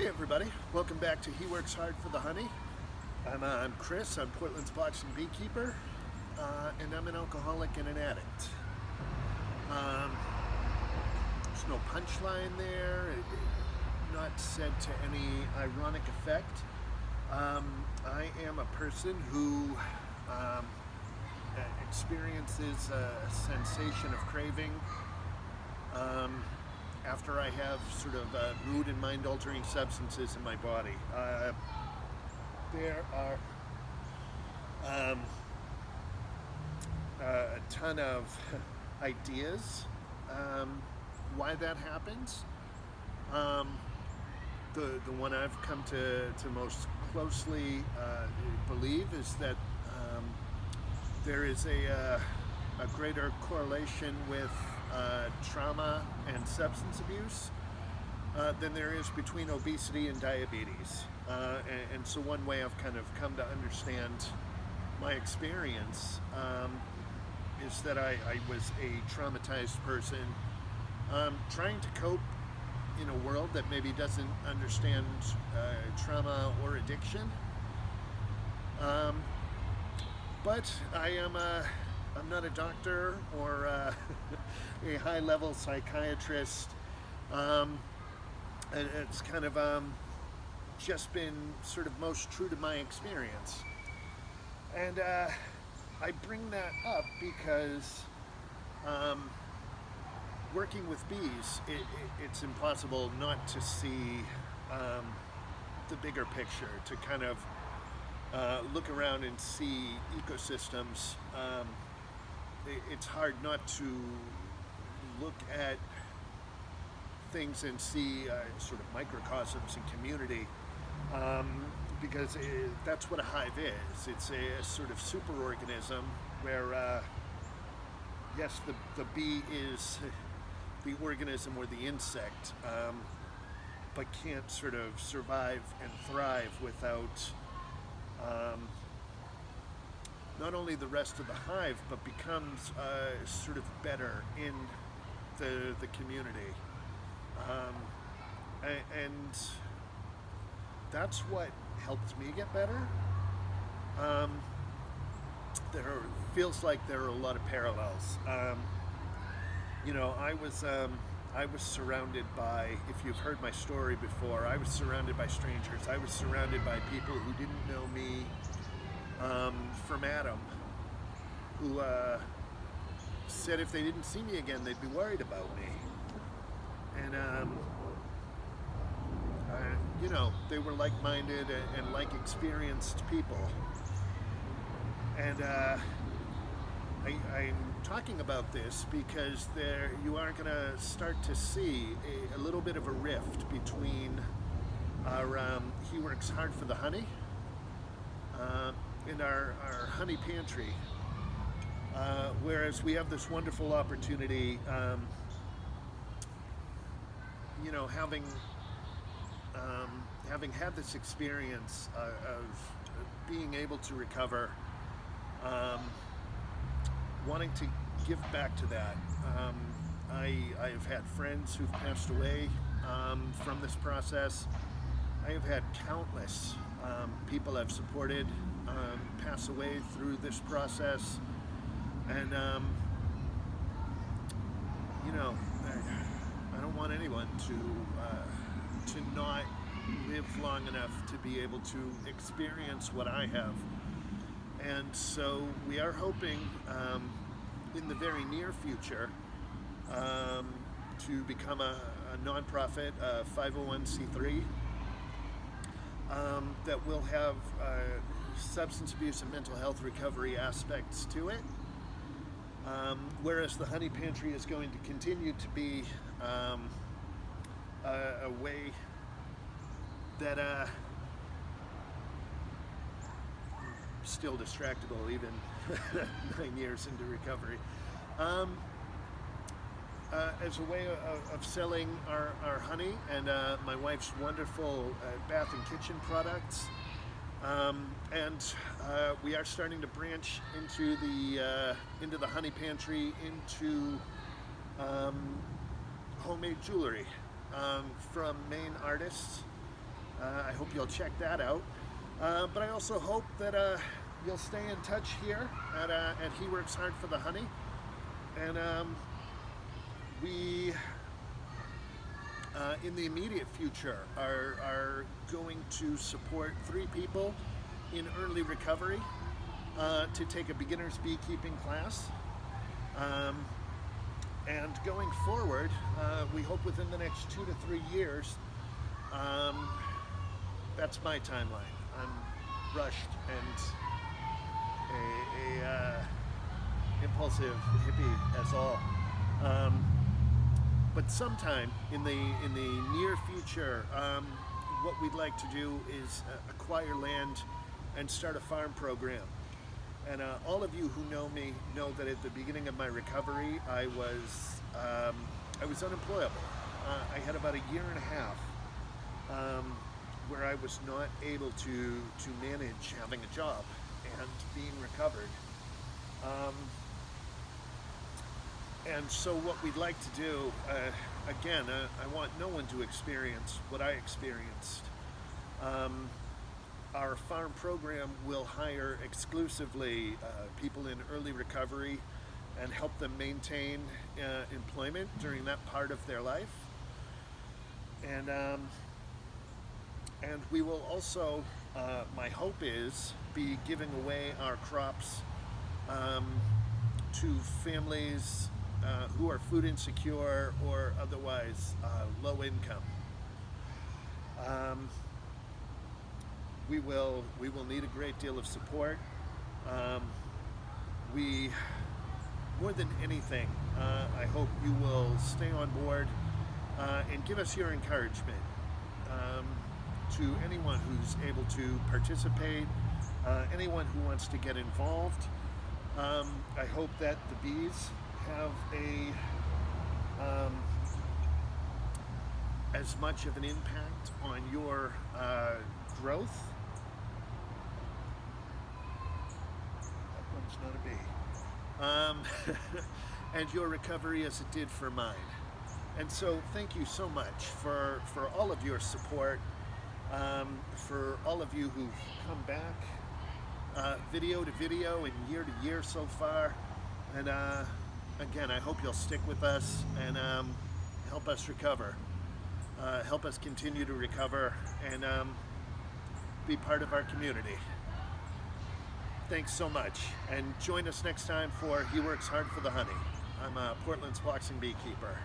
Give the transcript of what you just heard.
Hey everybody, welcome back to He Works Hard for the Honey. I'm Chris, I'm Portland's boxing beekeeper, and I'm an alcoholic and an addict. There's no punchline there, not said to any ironic effect. I am a person who experiences a sensation of craving after I have sort of mood and mind altering substances in my body. There are a ton of ideas why that happens. The one I've come to most closely believe is that there is a greater correlation with trauma and substance abuse than there is between obesity and diabetes. And so one way I've kind of come to understand my experience is that I was a traumatized person trying to cope in a world that maybe doesn't understand trauma or addiction. But I'm not a doctor or a high-level psychiatrist. It's kind of just been sort of most true to my experience. And I bring that up because working with bees, it's impossible not to see the bigger picture, to kind of look around and see ecosystems. It's hard not to look at things and see sort of microcosms and community, because that's what a hive is. It's a sort of superorganism where, yes, the bee is the organism or the insect, but can't sort of survive and thrive without not only the rest of the hive, but becomes sort of better in the community. And that's what helped me get better. Feels like there are a lot of parallels. I was surrounded by, if you've heard my story before, I was surrounded by strangers. I was surrounded by people who didn't know me from Adam, who said if they didn't see me again, they'd be worried about me. And, they were like-minded and like-experienced people. And I'm talking about this because you are going to start to see a little bit of a rift between our He Works Hard for the Honey and our honey pantry. Whereas we have this wonderful opportunity, having had this experience of being able to recover, wanting to give back to that. I've had friends who've passed away from this process. I have had countless people I've supported pass away through this process. And, I don't want anyone to not live long enough to be able to experience what I have. And so we are hoping in the very near future to become a nonprofit, 501c3, that will have substance abuse and mental health recovery aspects to it. Whereas the Honey Pantry is going to continue to be a way that still distractible even 9 years into recovery, as a way of selling our honey and my wife's wonderful bath and kitchen products. And we are starting to branch into the Honey Pantry, into homemade jewelry from Maine artists I hope you'll check that out. But I also hope that you'll stay in touch here at He Works Hard for the Honey. And we, in the immediate future, are going to support 3 people in early recovery to take a beginner's beekeeping class. And going forward, we hope within the next 2 to 3 years, that's my timeline. I'm rushed and a impulsive hippie as all. But sometime in the near future, what we'd like to do is acquire land and start a farm program. And all of you who know me know that at the beginning of my recovery, I was unemployable. I had about a year and a half where I was not able to manage having a job and being recovered. And so what we'd like to do, again, I want no one to experience what I experienced. Our farm program will hire exclusively people in early recovery and help them maintain employment during that part of their life. And we will also, my hope is, be giving away our crops to families who are food insecure or otherwise low income. We will need a great deal of support. We, more than anything, I hope you will stay on board and give us your encouragement. To anyone who's able to participate, anyone who wants to get involved, I hope that the bees have as much of an impact on your growth. That one's not a bee. And your recovery as it did for mine. And so thank you so much for all of your support, for all of you who've come back video to video and year to year so far. And again, I hope you'll stick with us and help us recover. Help us continue to recover and be part of our community. Thanks so much. And join us next time for He Works Hard for the Honey. I'm Portland's boxing beekeeper.